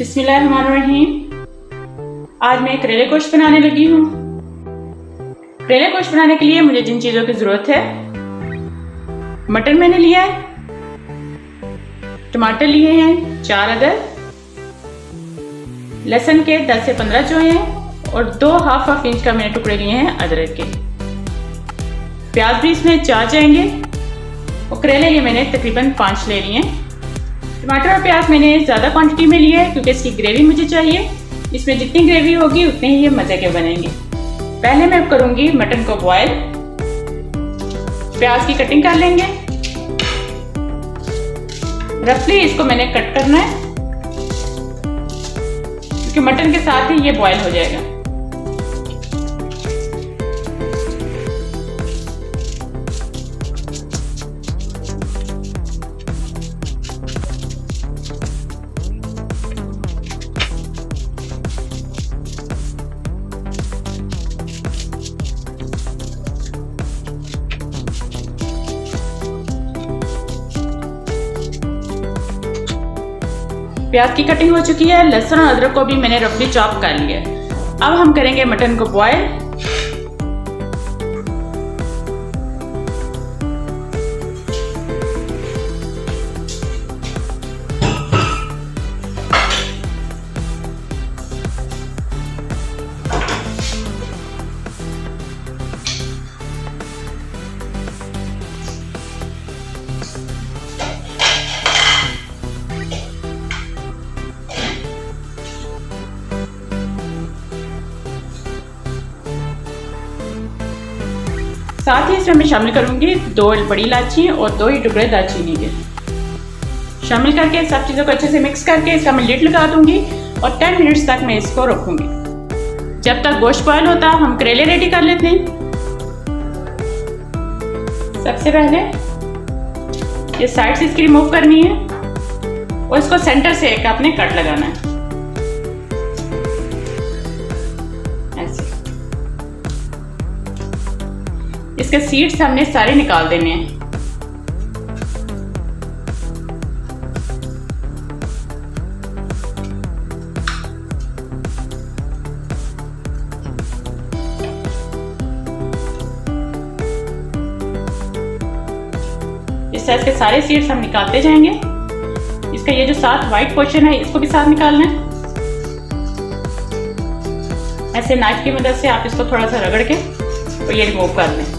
बिस्मिल्लाहिर्रहमानिर्रहीम। आज मैं करेले गोश्त बनाने लगी हूँ। करेले गोश्त बनाने के लिए मुझे जिन चीज़ों की ज़रूरत है, मटन मैंने लिया है, टमाटर लिए हैं 4 अदद, लहसुन के 10 से 15 चोए हैं और 2 हाफ इंच का मैंने टुकड़े लिए हैं अदरक के। प्याज भी इसमें 4 जाएंगे और करेले ये मैंने तकरीबन 5 ले लिए हैं। टमाटर और प्याज मैंने ज़्यादा क्वांटिटी में लिया है क्योंकि इसकी ग्रेवी मुझे चाहिए। इसमें जितनी ग्रेवी होगी उतने ही ये मज़े के बनेंगे। पहले मैं करूँगी मटन को बॉयल। प्याज की कटिंग कर लेंगे। रफली इसको मैंने कट करना है क्योंकि मटन के साथ ही ये बॉयल हो जाएगा। प्याज की कटिंग हो चुकी है। लहसुन और अदरक को भी मैंने रफली चॉप कर लिया है। अब हम करेंगे मटन को बॉयल। साथ ही इसमें मैं शामिल करूंगी 2 बड़ी इलायची और 2 ही टुकड़े दालचीनी के। शामिल करके सब चीज़ों को अच्छे से मिक्स करके इसका मैं लिड लगा दूंगी और 10 मिनट्स तक मैं इसको रखूंगी। जब तक गोश्त बॉयल होता हम करेले रेडी कर लेते हैं। सबसे पहले ये साइड से इसकी रिमूव करनी है और इसको सेंटर से एक आपने कट लगाना है। इसके सीड्स हमने सारे निकाल देने हैं। इस साइज के सारे सीड्स हम निकालते जाएंगे। इसका ये जो साथ वाइट पोर्शन है इसको भी साथ निकालना है। ऐसे नाइफ की मदद से आप इसको थोड़ा सा रगड़ के और ये रिमूव कर लें।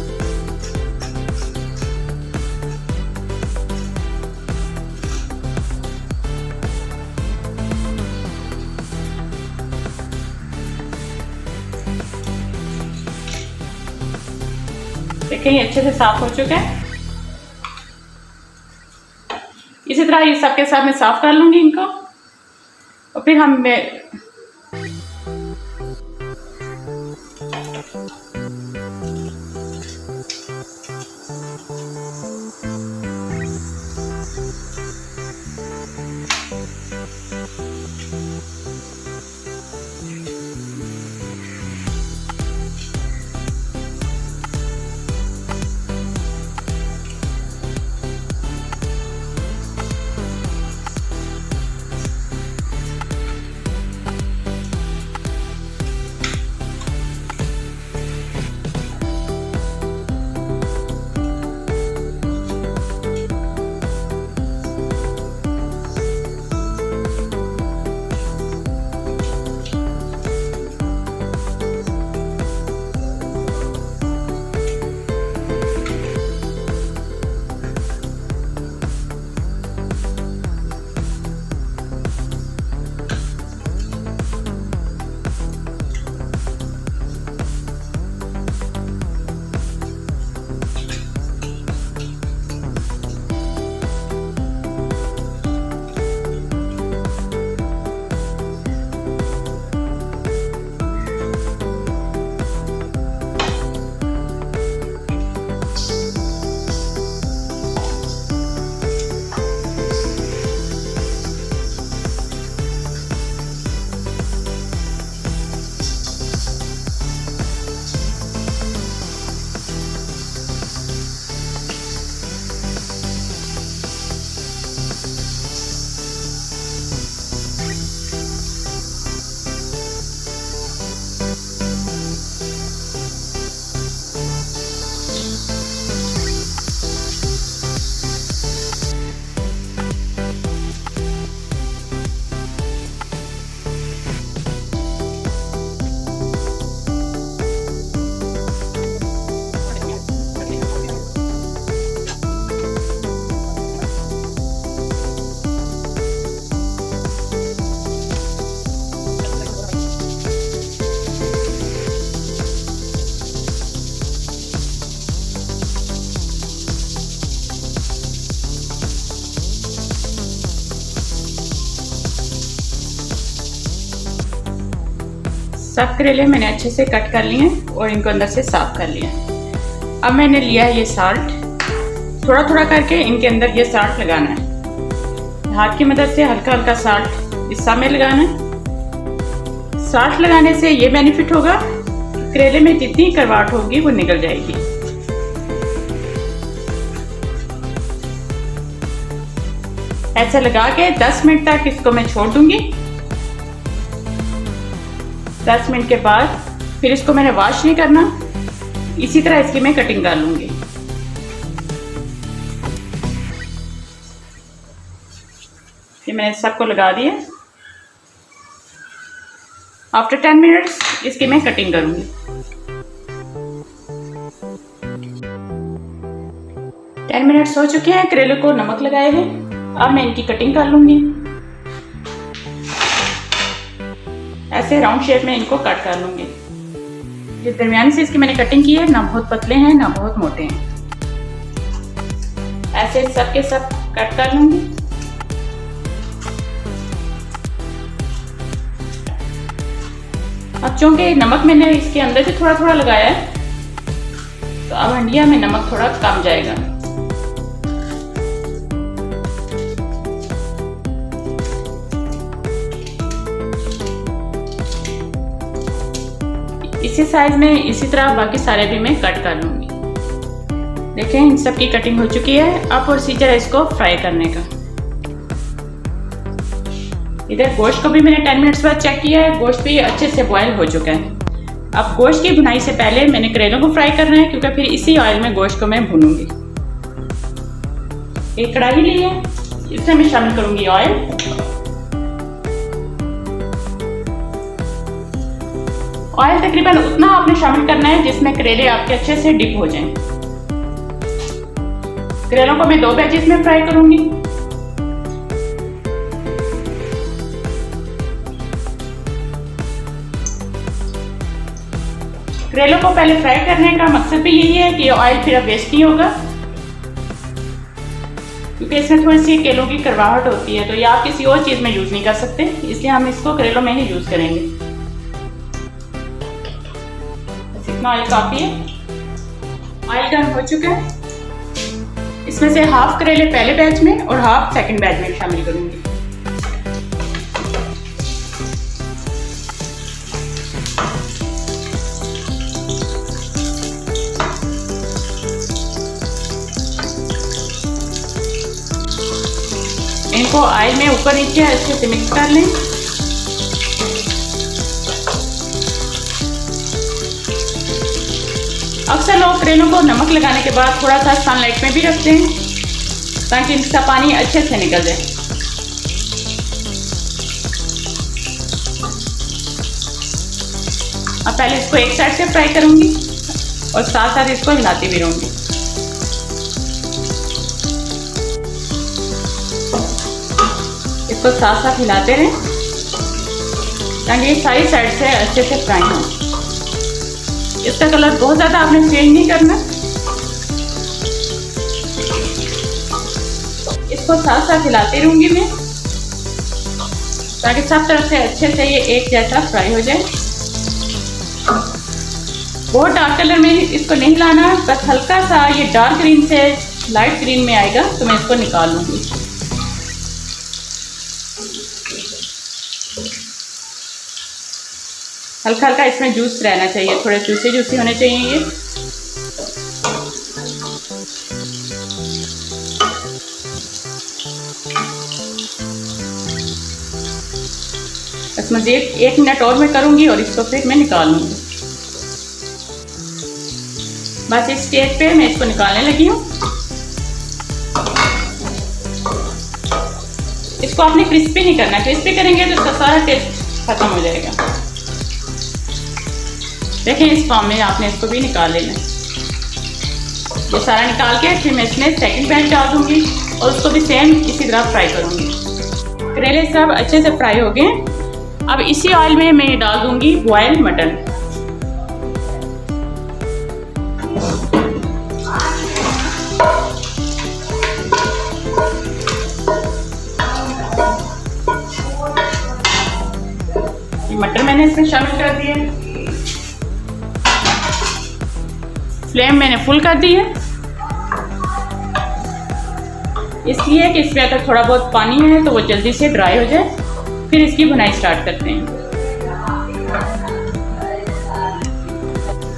देखें ये अच्छे से साफ हो चुका है। इसी तरह ये सबके साथ मैं साफ कर लूंगी इनको और फिर हम सब करेले मैंने अच्छे से कट कर लिए और इनको अंदर से साफ कर लिया। अब मैंने लिया है ये साल्ट, थोड़ा थोड़ा करके इनके अंदर ये साल्ट लगाना है। हाथ की मदद से हल्का हल्का साल्ट हिस्सा में लगाना है। साल्ट लगाने से ये बेनिफिट होगा, करेले में जितनी करवाहट होगी वो निकल जाएगी। ऐसे लगा के 10 मिनट तक इसको मैं छोड़ दूंगी। 10 मिनट के बाद फिर इसको मैंने वॉश नहीं करना, इसी तरह इसकी मैं कटिंग कर लूंगी। ये मैंने सबको लगा दिया। आफ्टर 10 मिनट्स इसकी मैं कटिंग करूंगी। 10 मिनट्स हो चुके हैं, करेले को नमक लगाए हुए। अब मैं इनकी कटिंग कर लूंगी। ऐसे राउंड शेप में इनको कट कर लूंगी। ये दरमियानी से इसकी मैंने कटिंग की है, ना बहुत पतले हैं ना बहुत मोटे हैं। ऐसे सब के सब कट कर लूंगी। अब चूंकि नमक मैंने इसके अंदर से थोड़ा थोड़ा लगाया है, तो अब हंडिया में नमक थोड़ा कम जाएगा। इसी साइज में इसी तरह बाकी सारे भी मैं कट कर लूंगी। देखें इन सब की कटिंग हो चुकी है। अब प्रोसीजर है इसको फ्राई करने का। इधर गोश्त को भी मैंने 10 मिनट्स बाद चेक किया है, गोश्त भी अच्छे से बॉयल हो चुका है। अब गोश्त की भुनाई से पहले मैंने करेलों को फ्राई करना है, क्योंकि फिर इसी ऑयल में गोश्त को मैं भूनूंगी। एक कढ़ाई ली है, इसमें मैं शामिल करूंगी ऑयल। ऑयल तकरीबन उतना आपने शामिल करना है जिसमें करेले आपके अच्छे से डिप हो जाएं। करेलों को मैं 2 बैचेस में फ्राई करूंगी। करेलों को पहले फ्राई करने का मकसद भी यही है कि ऑयल फिर अब वेस्ट नहीं होगा, क्योंकि इसमें थोड़ी सी केलों की करवाहट होती है, तो ये आप किसी और चीज में यूज नहीं कर सकते, इसलिए हम इसको करेलों में ही यूज करेंगे। ऑयल काफी है। ऑयल गर्म हो चुका है। इसमें से हाफ करेले पहले बैच में और हाफ सेकंड बैच में शामिल करूंगी। इनको ऑयल में ऊपर नीचे अच्छे से मिक्स कर लें। अक्सर लोग करेलों को नमक लगाने के बाद थोड़ा सा सनलाइट में भी रखते हैं, ताकि इनका पानी अच्छे से निकल जाए। अब पहले इसको एक साइड से फ्राई करूंगी और साथ साथ इसको हिलाती भी रहूंगी। इसको साथ साथ हिलाते रहें ताकि ये सारी साइड से अच्छे से फ्राई हो। इसका कलर बहुत ज़्यादा आपने चेंज नहीं करना। इसको साथ साथ हिलाते रहूंगी मैं, ताकि सब तरफ से अच्छे से ये एक जैसा फ्राई हो जाए। बहुत डार्क कलर में इसको नहीं लाना, बस हल्का सा ये डार्क ग्रीन से लाइट ग्रीन में आएगा तो मैं इसको निकाल लूंगी। हल्का हल्का इसमें जूस रहना चाहिए, थोड़े जूसी जूसी होने चाहिए ये। बस मज़ीद 1 मिनट और मैं करूंगी और इसको फिर मैं निकाल लूंगी। बस इस स्टेज पे मैं इसको निकालने लगी हूँ। इसको आपने क्रिस्पी नहीं करना, क्रिस्पी करेंगे तो इसका सारा टेस्ट खत्म हो जाएगा। देखें इस फॉर्म में आपने इसको भी निकाल लेना। ये सारा निकाल के फिर मैं इसमें सेकंड बैच डाल दूंगी और उसको भी सेम इसी तरह फ्राई करूंगी। करेले सब अच्छे से फ्राई हो गए। अब इसी ऑयल में मैं डाल दूंगी बॉयल मटन। मटर मैंने इसमें शामिल कर दिए। फ्लेम मैंने फुल कर दी है, इसलिए कि इसमें अगर थोड़ा बहुत पानी है तो वो जल्दी से ड्राई हो जाए। फिर इसकी भुनाई स्टार्ट करते हैं।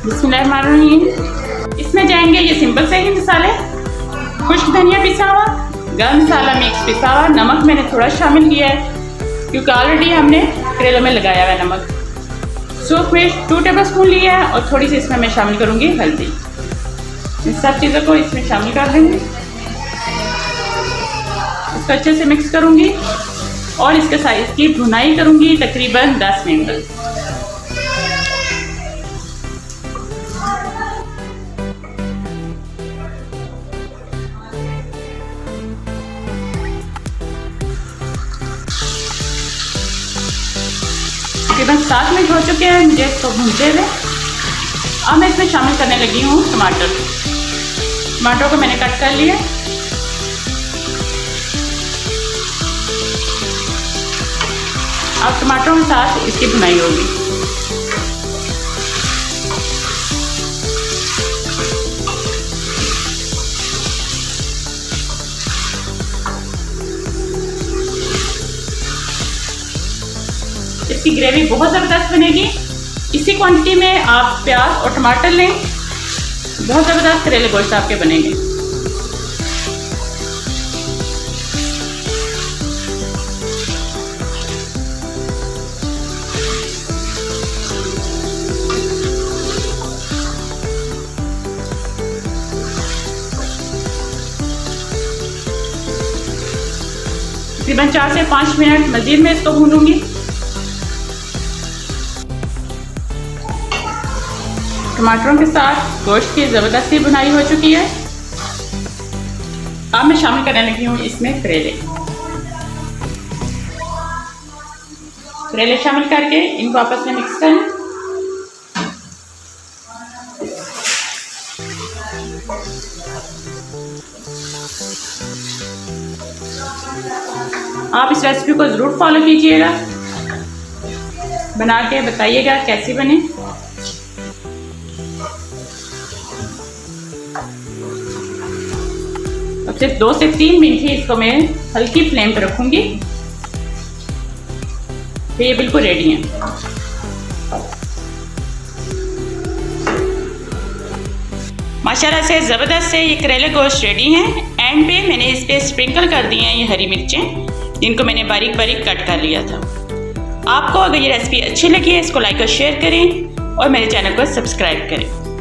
बिस्मिल्लाहिर्रहमानिर्रहीम। इसमें जाएंगे ये सिंपल से ही मसाले, खुश्क धनिया पिसा हुआ, गरम मसाला मिक्स पिसा हुआ, नमक मैंने थोड़ा शामिल किया है क्योंकि ऑलरेडी हमने करेलों में लगाया हुआ है नमक। सूप में 2 टेबल स्पून लिया है और थोड़ी सी इसमें मैं शामिल करूँगी हल्दी। इन सब चीज़ों को इसमें शामिल कर देंगे। इसको अच्छे से मिक्स करूँगी और इसके साथ इसकी भुनाई करूँगी तकरीबन 10 मिनट तक। तकरीबन 7 मिनट हो चुके हैं मुझे इसको भूनते हुए। अब मैं इसमें शामिल करने लगी हूँ टमाटर। टमाटरों को मैंने कट कर लिया। अब टमाटरों के साथ इसकी भुनाई होगी। इसकी ग्रेवी बहुत ज़बरदस्त बनेगी। इसी क्वांटिटी में आप प्याज और टमाटर लें, बहुत ज़बरदस्त करेले गोश्त आपके बनेंगे। तकरीबन 4 से 5 मिनट मज़ीद में इसको भूनूंगी। टमाटरों के साथ गोश्त की ज़बरदस्ती भुनाई हो चुकी है। अब मैं शामिल करने लगी हूँ इसमें करेले। करेले शामिल करके इनको आपस में मिक्स करें। आप इस रेसिपी को ज़रूर फॉलो कीजिएगा, बना के बताइएगा कैसी बने। अब सिर्फ 2 से 3 मिनट ही इसको मैं हल्की फ्लेम पर रखूंगी। तो ये बिल्कुल रेडी है। माशाल्लाह से ज़बरदस्त से ये करेले गोश्त रेडी हैं। एंड पे मैंने इस पर स्प्रिंकल कर दिए हैं ये हरी मिर्चें, जिनको मैंने बारीक बारीक कट कर लिया था। आपको अगर ये रेसिपी अच्छी लगी है इसको लाइक और शेयर करें और मेरे चैनल को सब्सक्राइब करें।